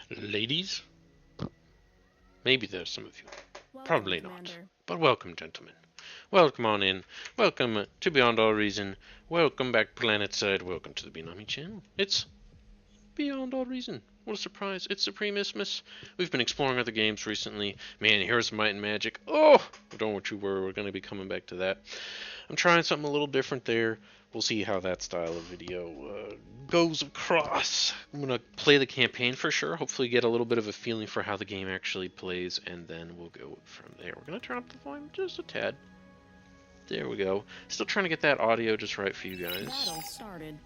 Ladies? Maybe there's some of you. Welcome, Probably not. Commander. But welcome, gentlemen. Welcome on in. Welcome to Beyond All Reason. Welcome back planetside. Welcome to the Benami channel. It's Beyond All Reason. What a surprise. It's Supremismus. We've been exploring other games recently. Man, here's Might and Magic. Oh! Don't you worry, we're going to be coming back to that. I'm trying something a little different there. We'll see how that style of video goes across. I'm going to play the campaign for sure, hopefully get a little bit of a feeling for how the game actually plays, and then we'll go from there. We're going to turn up the volume just a tad. There we go. Still trying to get that audio just right for you guys. Battle started.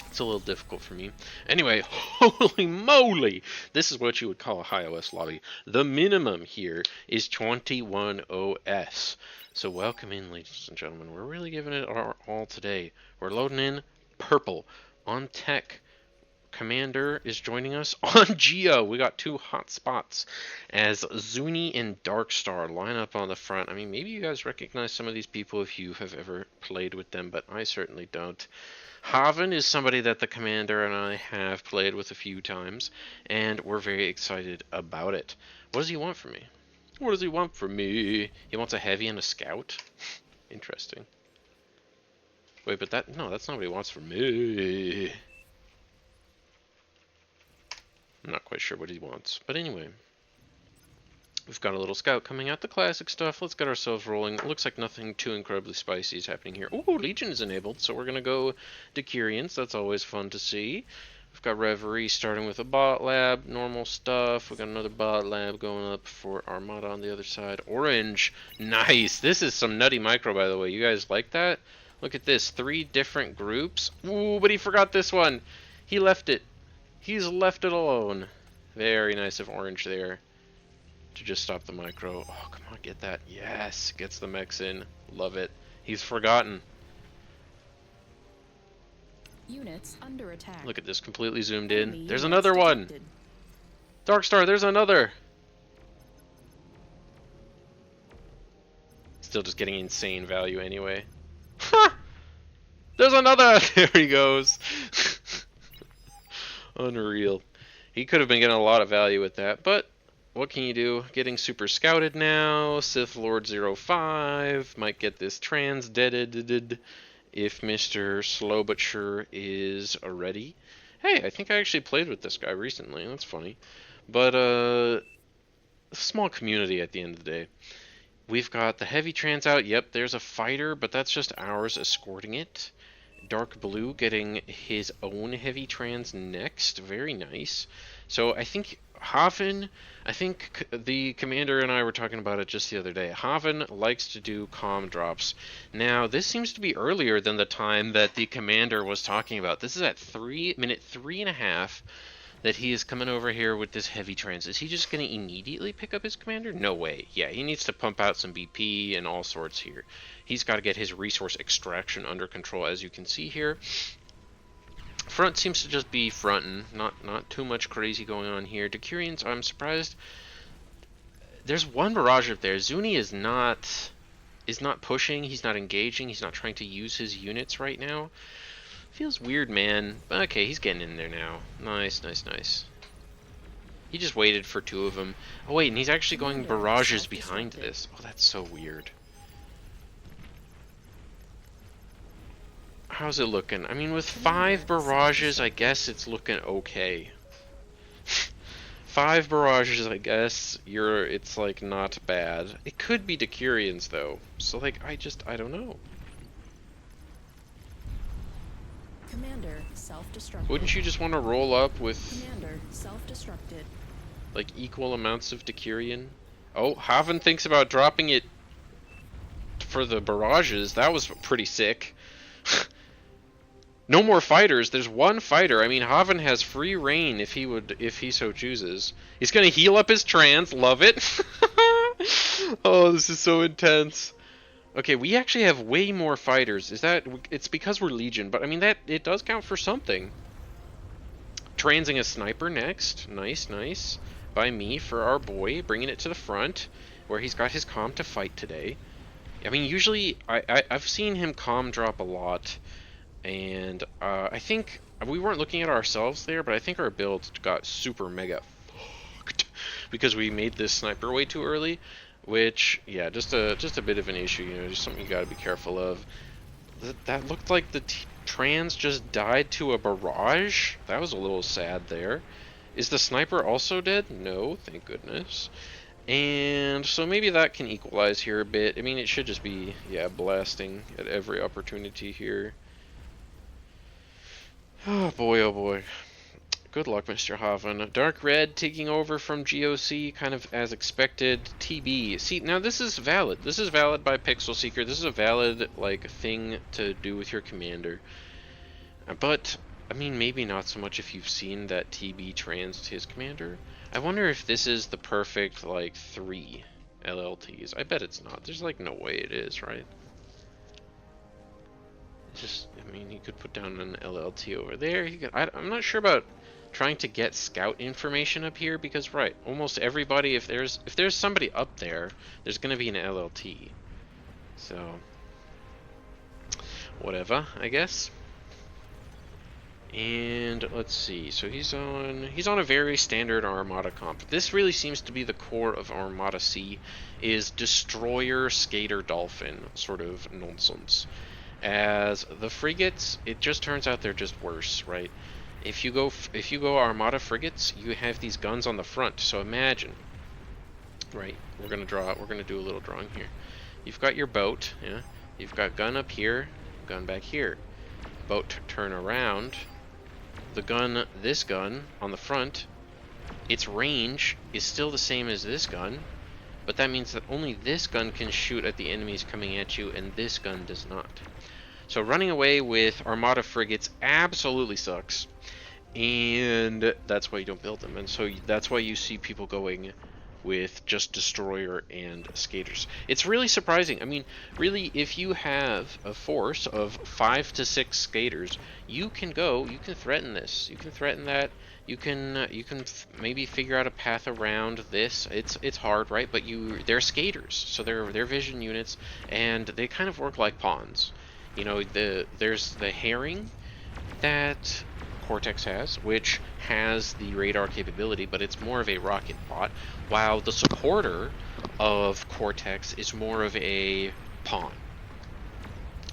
It's a little difficult for me. Anyway, holy moly! This is what you would call a high OS lobby. The minimum here is 21 OS. So welcome in, ladies and gentlemen. We're really giving it our all today. We're loading in purple on tech. Commander is joining us on Geo. We got two hot spots as Zuni and Darkstar line up on the front. I mean, maybe you guys recognize some of these people if you have ever played with them, but I certainly don't. Haaven is somebody that the Commander and I have played with a few times, and we're very excited about it. What does he want from me? What does he want from me? He wants a heavy and a scout? Interesting. Wait, but that's not what he wants from me. I'm not quite sure what he wants. But anyway, we've got a little scout coming out, the classic stuff. Let's get ourselves rolling. It looks like nothing too incredibly spicy is happening here. Ooh, Legion is enabled, so we're going to go Decurians. That's always fun to see. We've got Reverie starting with a bot lab, normal stuff. We've got another bot lab going up for Armada on the other side. Orange, nice. This is some nutty micro, by the way. You guys like that? Look at this, 3 different groups. Ooh, but he forgot this one. He left it. He's left it alone. Very nice of Orange there to just stop the micro. Oh, come on, get that. Yes, gets the mechs in. Love it. He's forgotten. Units under attack. Look at this, completely zoomed in. Enemy There's units another one. detected. Darkstar, there's another. Still just getting insane value anyway. Ha! There's another. There he goes. Unreal. He could have been getting a lot of value with that, but what can you do? Getting super scouted now. Sith Lord 05 might get this trans-deaded if Mr. Slow But Sure is ready. Hey, I think I actually played with this guy recently. That's funny. But, small community at the end of the day. We've got the heavy trans out. Yep, there's a fighter, but that's just ours escorting it. Dark Blue getting his own heavy trans next. Very nice. So I think Haaven, I think the Commander and I were talking about it just the other day. Haaven likes to do comm drops. Now, this seems to be earlier than the time that the Commander was talking about. This is at minute 3.5 that he is coming over here with this heavy trans. Is he just going to immediately pick up his Commander? No way. Yeah, he needs to pump out some BP and all sorts here. He's got to get his resource extraction under control, as you can see here. Front seems to just be fronting. Not too much crazy going on here. Decurians, I'm surprised. There's one barrage up there. Zuni is not pushing. He's not engaging. He's not trying to use his units right now. Feels weird, man. Okay, he's getting in there now. Nice, nice, nice. He just waited for 2 of them. Oh, wait, and he's actually going barrages behind this. Oh, that's so weird. How's it looking? I mean, with 5 barrages, I guess it's looking okay. 5 barrages, I guess, it's, like, not bad. It could be Decurians, though. So, like, I don't know. Commander self-destructed. Wouldn't you just want to roll up with, Commander self-destructed. like, equal amounts of Decurian? Oh, Haaven thinks about dropping it for the barrages. That was pretty sick. No more fighters. There's 1 fighter. I mean, Haaven has free reign if he so chooses. He's gonna heal up his trans. Love it. Oh, this is so intense. Okay, we actually have way more fighters. It's because we're Legion, but I mean it does count for something. Transing a sniper next. Nice, nice. By me for our boy, bringing it to the front, where he's got his comm to fight today. I mean, usually I've seen him comm drop a lot. And I think we weren't looking at ourselves there, but I think our build got super mega because we made this sniper way too early, which, yeah, just a bit of an issue, you know, just something you gotta be careful of. That looked like the trans just died to a barrage. That was a little sad there. Is the sniper also dead? No, thank goodness. And so maybe that can equalize here a bit. I mean, it should just be, yeah, blasting at every opportunity here. Oh boy, oh boy. Good luck, Mr. Haaven. Dark Red taking over from GOC, kind of as expected. TB. See, now this is valid. This is valid by Pixel Seeker. This is a valid, like, thing to do with your commander. But, I mean, maybe not so much if you've seen that TB trans his commander. I wonder if this is the perfect, like, 3 LLTs. I bet it's not. There's, like, no way it is, right? Just, I mean, he could put down an LLT over there. He could, I'm not sure about trying to get scout information up here because, right, almost everybody, if there's somebody up there, there's going to be an LLT. So, whatever, I guess. And let's see. So he's on a very standard Armada comp. This really seems to be the core of Armada C, is destroyer, skater, dolphin sort of nonsense. As the frigates, it just turns out they're just worse, right? If you go Armada frigates, you have these guns on the front. So imagine, right? We're gonna do a little drawing here. You've got your boat, yeah. You've got gun up here, gun back here. Boat turn around. This gun on the front, its range is still the same as this gun, but that means that only this gun can shoot at the enemies coming at you, and this gun does not. So running away with Armada frigates absolutely sucks, and that's why you don't build them, and so that's why you see people going with just destroyer and skaters. It's really surprising. I mean, really, if you have a force of 5 to 6 skaters, you can threaten this, you can threaten that, you can maybe figure out a path around this. It's hard, right? But they're skaters, so they're vision units, and they kind of work like pawns. You know, there's the herring that Cortex has, which has the radar capability, but it's more of a rocket bot, while the supporter of Cortex is more of a pawn.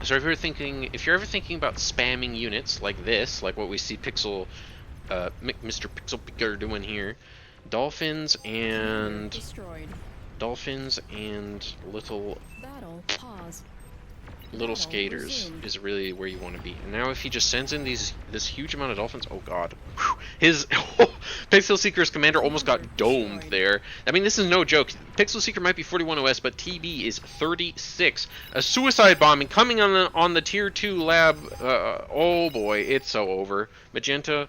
So if you're ever thinking about spamming units like this, like what we see Mr. Pixel Picker doing here, dolphins and little Battle. Pause. little skaters is really where you want to be. And now if he just sends in this huge amount of dolphins, oh god. Whew. His Pixel Seeker's commander almost got domed there. I mean, this is no joke. Pixel Seeker might be 41 OS, but TB is 36. A suicide bombing coming on the tier 2 lab. Oh boy, it's so over. Magenta,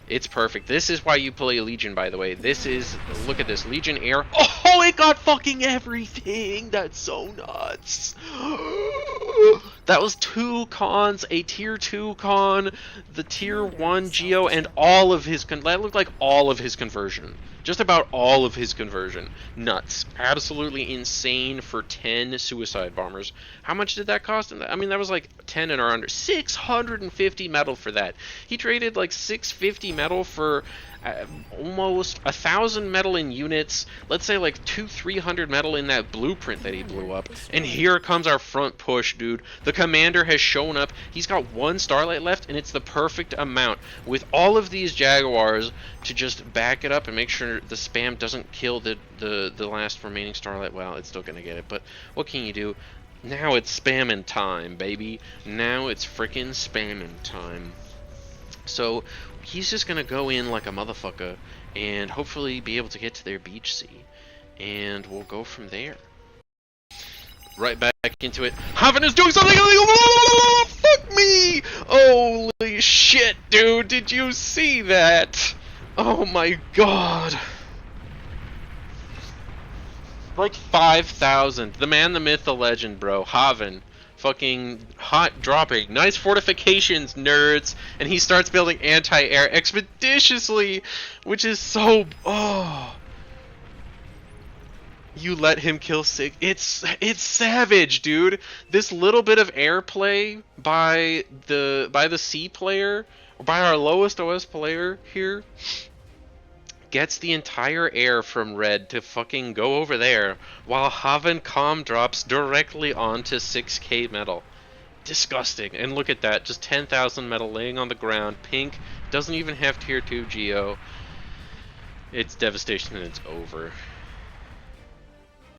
it's perfect. This is why you play Legion, by the way. Look at this, Legion Air. Oh, it got fucking everything. That's so nuts. That was 2 cons, a tier 2 con, the tier 1 Geo, and all of his that looked like all of his conversion. Just about all of his conversion. Nuts. Absolutely insane for 10 suicide bombers. How much did that cost? I mean, that was like 10 and or under. 650 metal for that. He traded like 650 metal for almost 1,000 metal in units. Let's say like 300 metal in that blueprint that he blew up. And here comes our front push, dude. The commander has shown up. He's got 1 starlight left, and it's the perfect amount. With all of these Jaguars to just back it up and make sure the spam doesn't kill the last remaining starlight. Well, it's still gonna get it, but what can you do? Now it's spamming time, baby. Now it's freaking spamming time. So he's just gonna go in like a motherfucker and hopefully be able to get to their beach sea, and we'll go from there. Right back into it. Haaven is doing something illegal. Fuck me! Holy shit, dude! Did you see that? Oh my god! Like 5,000. The man, the myth, the legend, bro. Haaven. Fucking hot dropping. Nice fortifications, nerds. And he starts building anti-air expeditiously, which is so... Oh. You let him kill Sig. It's savage, dude. This little bit of airplay by the C player, or by our lowest OS player here, gets the entire air from red to fucking go over there, while Haaven calm drops directly onto 6k metal. Disgusting. And look at that, just 10,000 metal laying on the ground. Pink doesn't even have tier 2 geo. It's devastation and it's over.